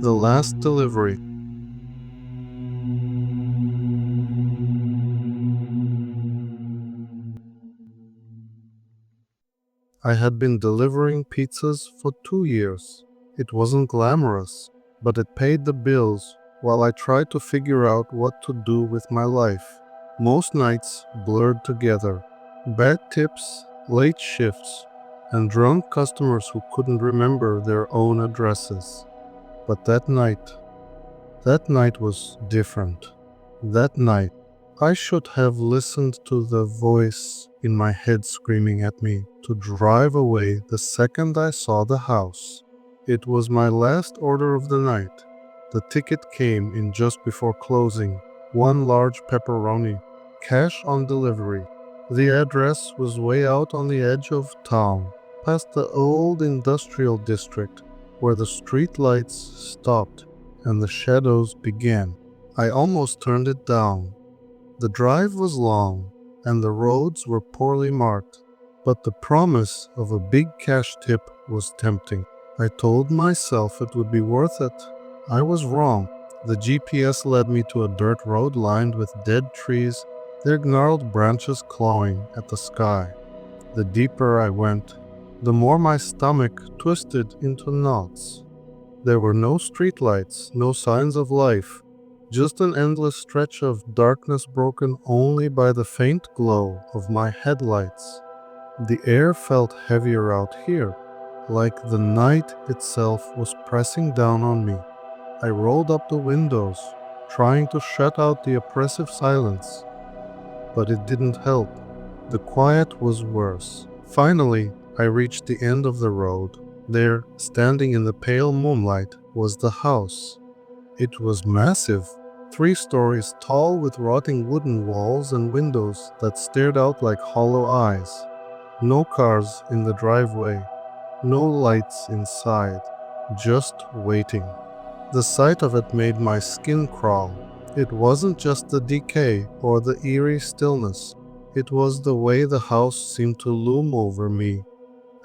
The last delivery. I had been delivering pizzas for 2 years. It wasn't glamorous, but it paid the bills while I tried to figure out what to do with my life. Most nights blurred together. Bad tips, late shifts, and drunk customers who couldn't remember their own addresses. But that night was different. That night, I should have listened to the voice in my head screaming at me to drive away the second I saw the house. It was my last order of the night. The ticket came in just before closing. One large pepperoni, cash on delivery. The address was way out on the edge of town, past the old industrial district, where the street lights stopped and the shadows began. I almost turned it down. The drive was long, and the roads were poorly marked, but the promise of a big cash tip was tempting. I told myself it would be worth it. I was wrong. The GPS led me to a dirt road lined with dead trees, their gnarled branches clawing at the sky. The deeper I went, the more my stomach twisted into knots. There were no streetlights, no signs of life, just an endless stretch of darkness broken only by the faint glow of my headlights. The air felt heavier out here, like the night itself was pressing down on me. I rolled up the windows, trying to shut out the oppressive silence, but it didn't help. The quiet was worse. Finally, I reached the end of the road. There, standing in the pale moonlight, was the house. It was massive, 3 stories tall with rotting wooden walls and windows that stared out like hollow eyes. No cars in the driveway, no lights inside, just waiting. The sight of it made my skin crawl. It wasn't just the decay or the eerie stillness. It was the way the house seemed to loom over me,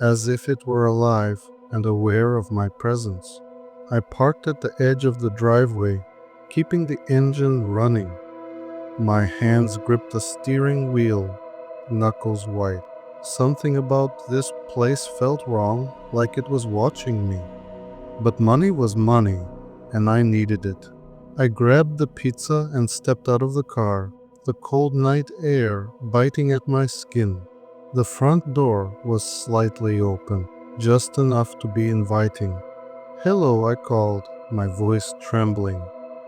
as if it were alive and aware of my presence. I parked at the edge of the driveway, keeping the engine running. My hands gripped the steering wheel, knuckles white. Something about this place felt wrong, like it was watching me. But money was money, and I needed it. I grabbed the pizza and stepped out of the car, the cold night air biting at my skin. The front door was slightly open, just enough to be inviting. "Hello," I called, my voice trembling.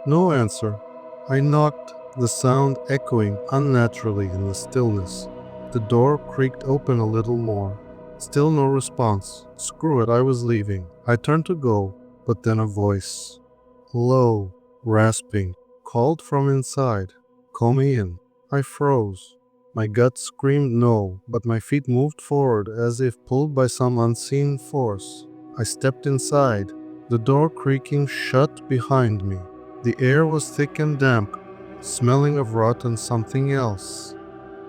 No answer. I knocked, the sound echoing unnaturally in the stillness. The door creaked open a little more. Still no response. Screw it, I was leaving. I turned to go, but then a voice, low, rasping, called from inside. "Call me in." I froze. My gut screamed no, but my feet moved forward as if pulled by some unseen force. I stepped inside, the door creaking shut behind me. The air was thick and damp, smelling of rot and something else.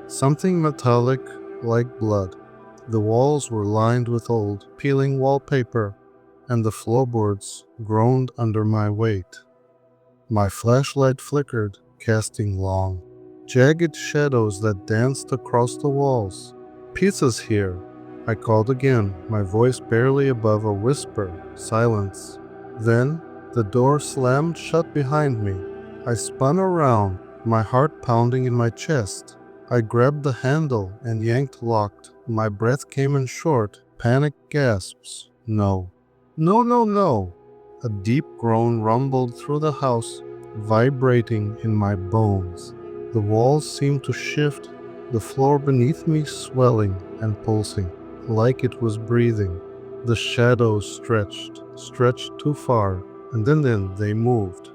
Something metallic, like blood. The walls were lined with old, peeling wallpaper, and the floorboards groaned under my weight. My flashlight flickered, casting long, jagged shadows that danced across the walls. "Pizza's here," I called again, my voice barely above a whisper. Silence. Then the door slammed shut behind me. I spun around, my heart pounding in my chest. I grabbed the handle and yanked locked. My breath came in short, panicked gasps. No. No, no, no. A deep groan rumbled through the house, vibrating in my bones. The walls seemed to shift, the floor beneath me swelling and pulsing, like it was breathing. The shadows stretched too far, and then they moved.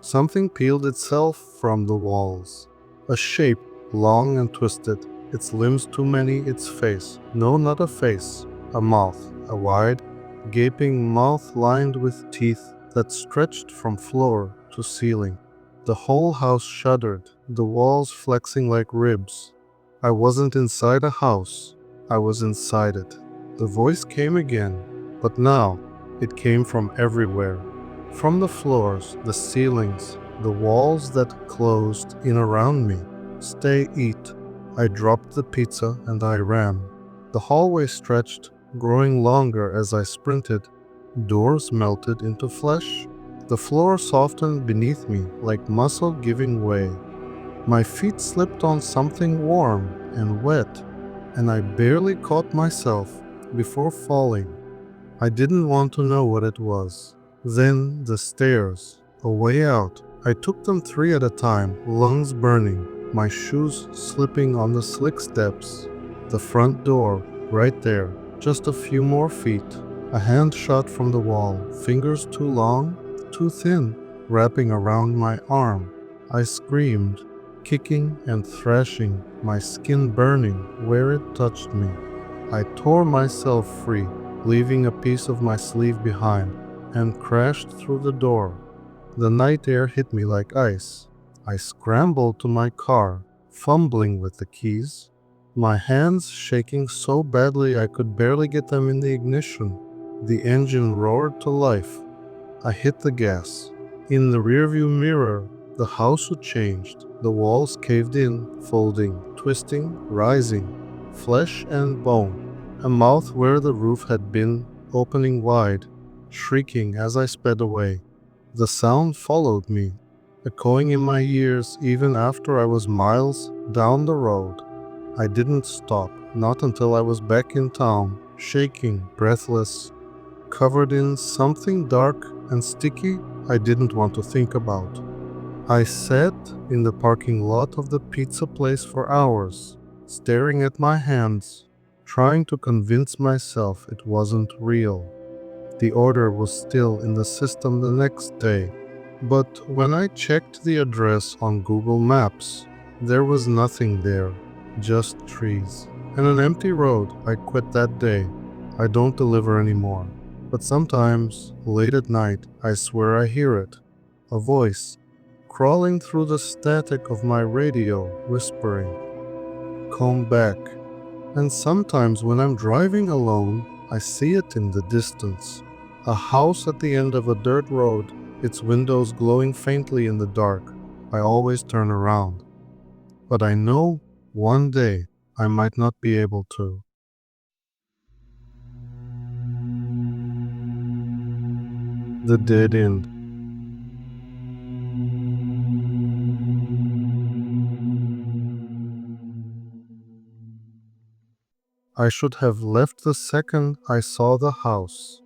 Something peeled itself from the walls. A shape, long and twisted, its limbs too many, its face. No, not a face. A mouth, a wide, gaping mouth lined with teeth that stretched from floor to ceiling. The whole house shuddered, the walls flexing like ribs. I wasn't inside a house, I was inside it. The voice came again, but now it came from everywhere. From the floors, the ceilings, the walls that closed in around me. Stay, eat. I dropped the pizza and I ran. The hallway stretched, growing longer as I sprinted. Doors melted into flesh. The floor softened beneath me like muscle giving way. My feet slipped on something warm and wet, and I barely caught myself before falling. I didn't want to know what it was. Then the stairs, a way out. I took them three at a time, lungs burning, my shoes slipping on the slick steps. The front door, right there, just a few more feet. A hand shot from the wall, fingers too long, too thin, wrapping around my arm. I screamed, kicking and thrashing, my skin burning where it touched me. I tore myself free, leaving a piece of my sleeve behind, and crashed through the door. The night air hit me like ice. I scrambled to my car, fumbling with the keys, my hands shaking so badly I could barely get them in the ignition. The engine roared to life. I hit the gas. In the rearview mirror, the house had changed. The walls caved in, folding, twisting, rising, flesh and bone. A mouth where the roof had been, opening wide, shrieking as I sped away. The sound followed me, echoing in my ears even after I was miles down the road. I didn't stop, not until I was back in town, shaking, breathless, covered in something dark and sticky I didn't want to think about. I sat in the parking lot of the pizza place for hours, staring at my hands, trying to convince myself it wasn't real. The order was still in the system the next day, but when I checked the address on Google Maps, there was nothing there, just trees and an empty road. I quit that day. I don't deliver anymore. But sometimes, late at night, I swear I hear it. A voice, crawling through the static of my radio, whispering, "Come back." And sometimes when I'm driving alone, I see it in the distance. A house at the end of a dirt road, its windows glowing faintly in the dark. I always turn around. But I know one day I might not be able to. The dead end. I should have left the second I saw the house.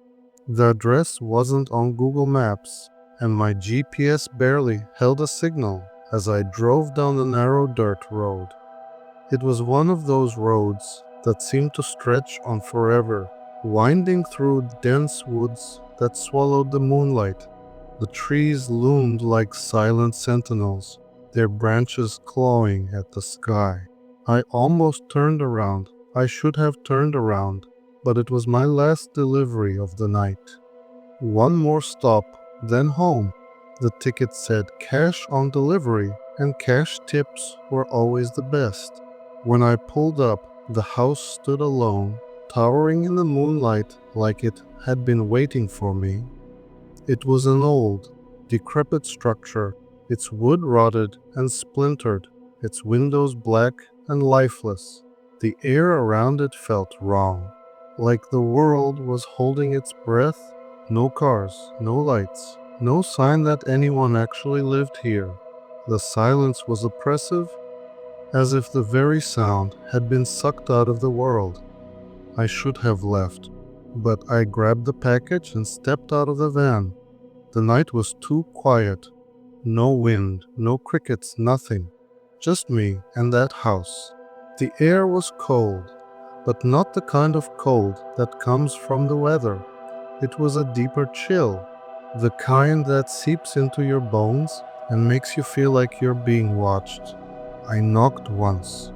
The address wasn't on Google Maps, and my GPS barely held a signal as I drove down the narrow dirt road. It was one of those roads that seemed to stretch on forever, winding through dense woods that swallowed the moonlight. The trees loomed like silent sentinels, their branches clawing at the sky. I almost turned around. I should have turned around, but it was my last delivery of the night. One more stop, then home. The ticket said cash on delivery, and cash tips were always the best. When I pulled up, the house stood alone, towering in the moonlight like it had been waiting for me. It was an old, decrepit structure, its wood rotted and splintered, its windows black and lifeless. The air around it felt wrong, like the world was holding its breath. No cars, no lights, no sign that anyone actually lived here. The silence was oppressive, as if the very sound had been sucked out of the world. I should have left, but I grabbed the package and stepped out of the van. The night was too quiet. No wind, no crickets, nothing. Just me and that house. The air was cold, but not the kind of cold that comes from the weather. It was a deeper chill, the kind that seeps into your bones and makes you feel like you're being watched. I knocked once,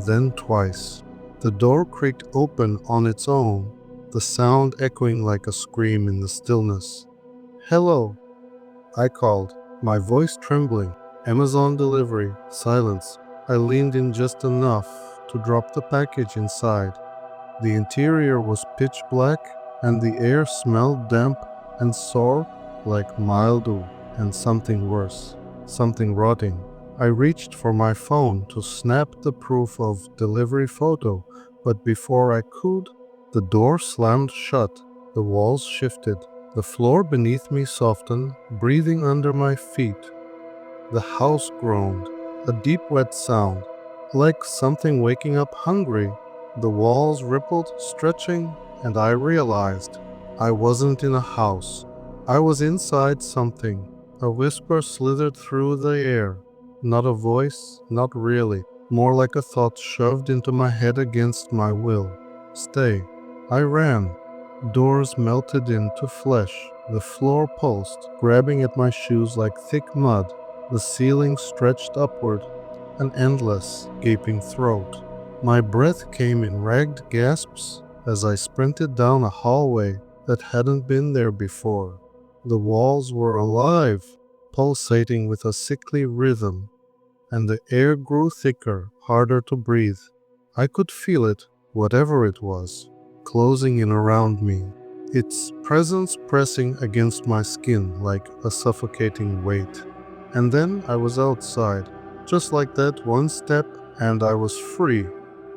then twice. The door creaked open on its own, the sound echoing like a scream in the stillness. "Hello," I called, my voice trembling. "Amazon delivery." Silence. I leaned in just enough to drop the package inside. The interior was pitch black, and the air smelled damp and sour like mildew and something worse, something rotting. I reached for my phone to snap the proof of delivery photo, but before I could, the door slammed shut, the walls shifted, the floor beneath me softened, breathing under my feet. The house groaned, a deep wet sound, like something waking up hungry. The walls rippled, stretching, and I realized I wasn't in a house. I was inside something. A whisper slithered through the air. Not a voice, not really, more like a thought shoved into my head against my will. Stay. I ran. Doors melted into flesh. The floor pulsed, grabbing at my shoes like thick mud. The ceiling stretched upward, an endless, gaping throat. My breath came in ragged gasps as I sprinted down a hallway that hadn't been there before. The walls were alive, pulsating with a sickly rhythm, and the air grew thicker, harder to breathe. I could feel it, whatever it was, closing in around me, its presence pressing against my skin like a suffocating weight. And then I was outside, just like that, one step, and I was free.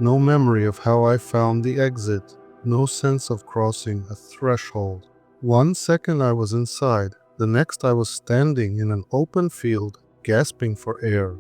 No memory of how I found the exit, no sense of crossing a threshold. 1 second I was inside, the next I was standing in an open field, gasping for air.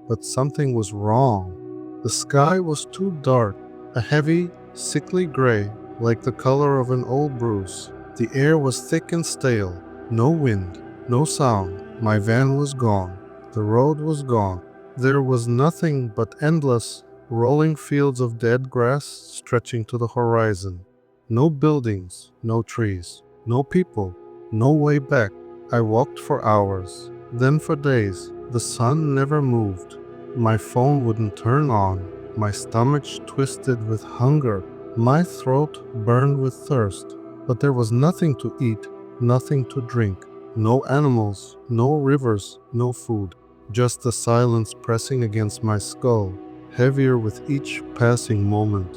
But something was wrong. The sky was too dark, a heavy, sickly gray, like the color of an old bruise. The air was thick and stale, no wind, no sound. My van was gone. The road was gone. There was nothing but endless, rolling fields of dead grass stretching to the horizon. No buildings, no trees, no people, no way back. I walked for hours, then for days. The sun never moved. My phone wouldn't turn on. My stomach twisted with hunger. My throat burned with thirst. But there was nothing to eat, nothing to drink. No animals, no rivers, no food. Just the silence pressing against my skull, heavier with each passing moment.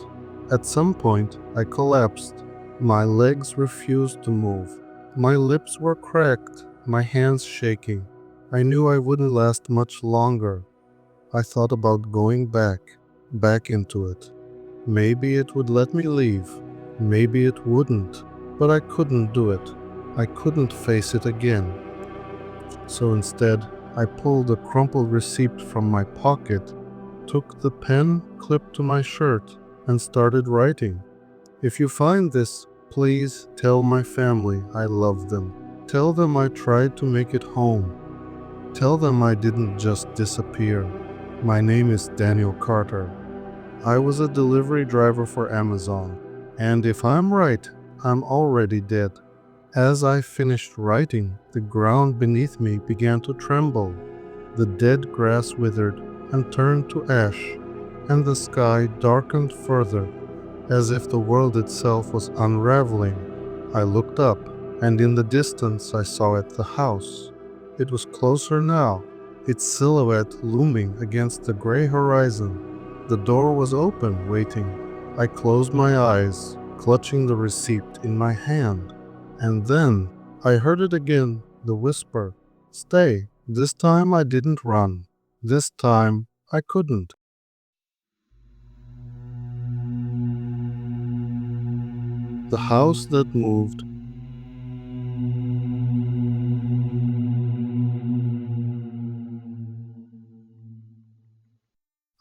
At some point, I collapsed. My legs refused to move. My lips were cracked, my hands shaking. I knew I wouldn't last much longer. I thought about going back into it. Maybe it would let me leave. Maybe it wouldn't. But I couldn't do it. I couldn't face it again. So instead, I pulled a crumpled receipt from my pocket, took the pen clipped to my shirt, and started writing. If you find this, please tell my family I love them. Tell them I tried to make it home. Tell them I didn't just disappear. My name is Daniel Carter. I was a delivery driver for Amazon. And if I'm right, I'm already dead. As I finished writing, the ground beneath me began to tremble. The dead grass withered and turned to ash, and the sky darkened further, as if the world itself was unraveling. I looked up, and in the distance I saw the house. It was closer now, its silhouette looming against the gray horizon. The door was open, waiting. I closed my eyes, clutching the receipt in my hand. And then I heard it again, the whisper. Stay. This time I didn't run. This time I couldn't. The house that moved.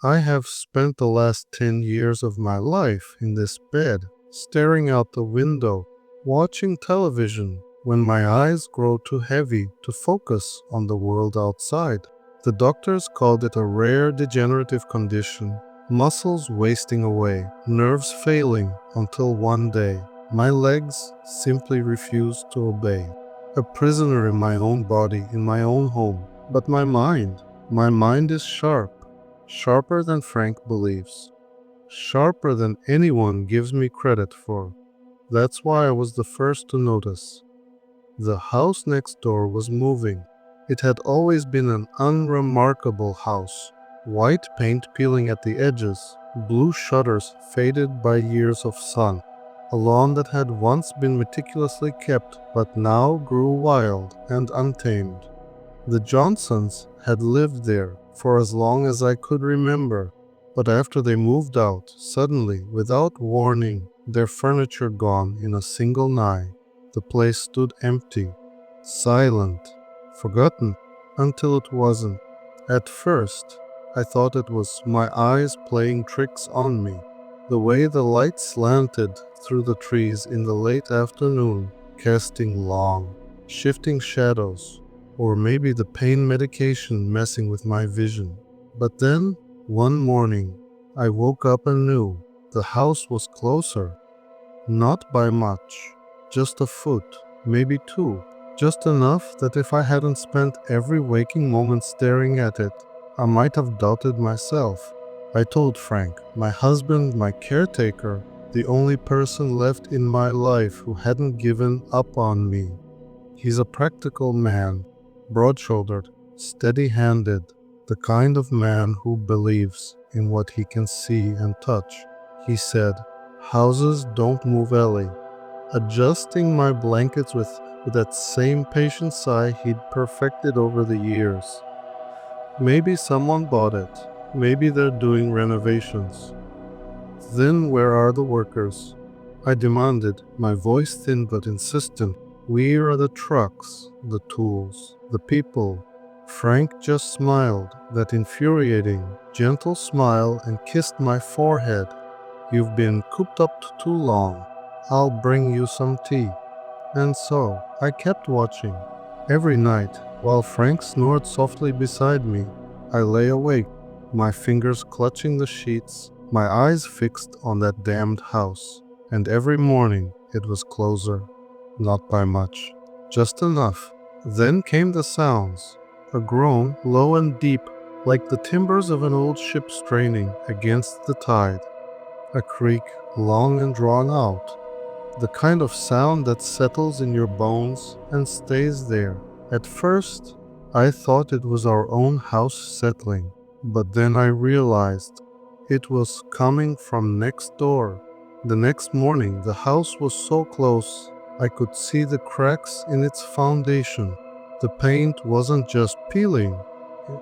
I have spent the last 10 years of my life in this bed, staring out the window, watching television, when my eyes grow too heavy to focus on the world outside. The doctors called it a rare degenerative condition, muscles wasting away, nerves failing, until one day, my legs simply refused to obey. A prisoner in my own body, in my own home. But my mind is sharp. Sharper than Frank believes. Sharper than anyone gives me credit for. That's why I was the first to notice. The house next door was moving. It had always been an unremarkable house. White paint peeling at the edges, blue shutters faded by years of sun. A lawn that had once been meticulously kept but now grew wild and untamed. The Johnsons had lived there for as long as I could remember, but after they moved out, suddenly, without warning, their furniture gone in a single night, the place stood empty, silent, forgotten, until it wasn't. At first, I thought it was my eyes playing tricks on me. The way the light slanted through the trees in the late afternoon, casting long, shifting shadows, or maybe the pain medication messing with my vision. But then, one morning, I woke up and knew the house was closer. Not by much, just a foot, maybe two, just enough that if I hadn't spent every waking moment staring at it, I might have doubted myself. I told Frank, my husband, my caretaker, the only person left in my life who hadn't given up on me. He's a practical man, broad-shouldered, steady-handed, the kind of man who believes in what he can see and touch. He said, "Houses don't move, Ellie," adjusting my blankets with that same patient sigh he'd perfected over the years. Maybe someone bought it. Maybe they're doing renovations. Then where are the workers? I demanded, my voice thin but insistent. Where are the trucks, the tools, the people? Frank just smiled, that infuriating, gentle smile, and kissed my forehead. "You've been cooped up too long. I'll bring you some tea." And so I kept watching. Every night, while Frank snored softly beside me, I lay awake, my fingers clutching the sheets, my eyes fixed on that damned house. And every morning it was closer. Not by much, just enough. Then came the sounds, a groan low and deep, like the timbers of an old ship straining against the tide. A creak long and drawn out, the kind of sound that settles in your bones and stays there. At first, I thought it was our own house settling, but then I realized it was coming from next door. The next morning, the house was so close, I could see the cracks in its foundation. The paint wasn't just peeling,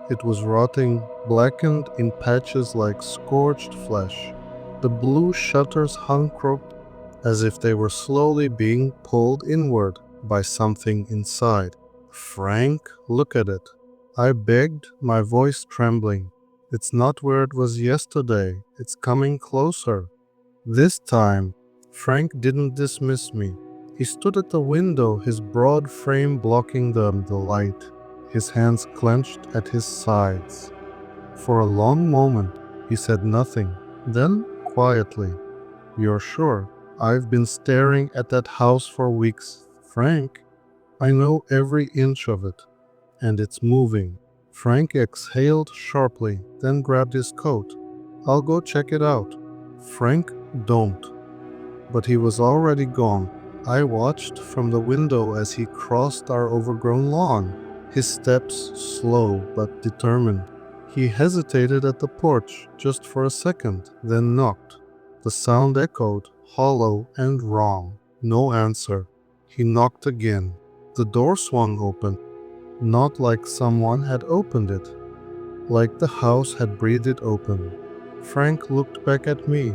it was rotting, blackened in patches like scorched flesh. The blue shutters hung crooked as if they were slowly being pulled inward by something inside. "Frank, look at it," I begged, my voice trembling. "It's not where it was yesterday. It's coming closer." This time, Frank didn't dismiss me. He stood at the window, his broad frame blocking the light, his hands clenched at his sides. For a long moment, he said nothing. Then, quietly, "You're sure? I've been staring at that house for weeks, Frank. I know every inch of it. And it's moving." Frank exhaled sharply, then grabbed his coat. "I'll go check it out." "Frank, don't." But he was already gone. I watched from the window as he crossed our overgrown lawn, his steps slow but determined. He hesitated at the porch just for a second, then knocked. The sound echoed, hollow and wrong. No answer. He knocked again. The door swung open, not like someone had opened it, like the house had breathed it open. Frank looked back at me,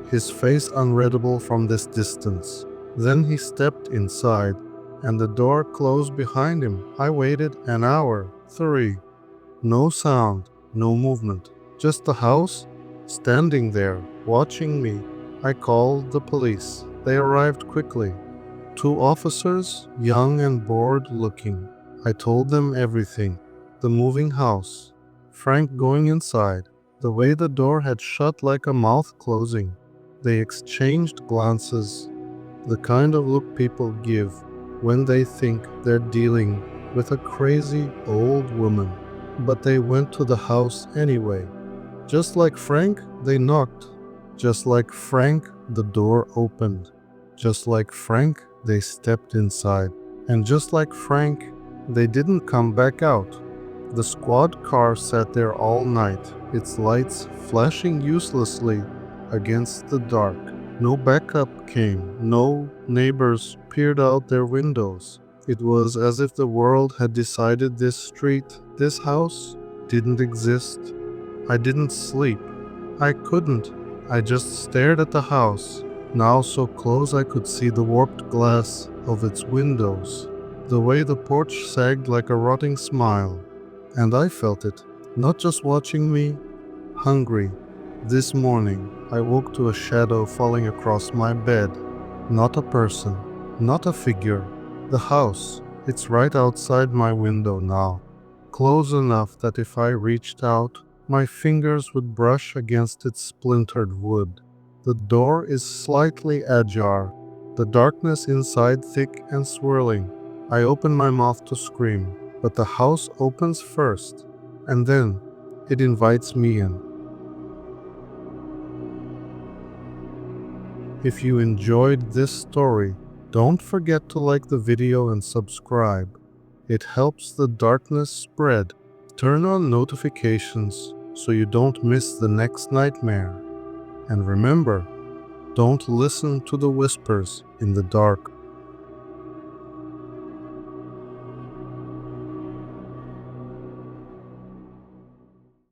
his face unreadable from this distance. Then he stepped inside, and the door closed behind him. I waited an hour, 3. No sound, no movement, just the house standing there, watching me. I called the police. They arrived quickly. 2 officers, young and bored looking. I told them everything. The moving house, Frank going inside, the way the door had shut like a mouth closing. They exchanged glances, the kind of look people give when they think they're dealing with a crazy old woman. But they went to the house anyway. Just like Frank, they knocked. Just like Frank, the door opened. Just like Frank, they stepped inside. And just like Frank, they didn't come back out. The squad car sat there all night, its lights flashing uselessly against the dark. No backup came, no neighbors peered out their windows. It was as if the world had decided this street, this house, didn't exist. I didn't sleep. I couldn't. I just stared at the house, now so close I could see the warped glass of its windows, the way the porch sagged like a rotting smile. And I felt it, not just watching me, hungry. This morning, I woke to a shadow falling across my bed. Not a person, not a figure. The house, it's right outside my window now, close enough that if I reached out, my fingers would brush against its splintered wood. The door is slightly ajar, the darkness inside thick and swirling. I open my mouth to scream, but the house opens first, and then it invites me in. If you enjoyed this story, don't forget to like the video and subscribe. It helps the darkness spread. Turn on notifications so you don't miss the next nightmare. And remember, don't listen to the whispers in the dark.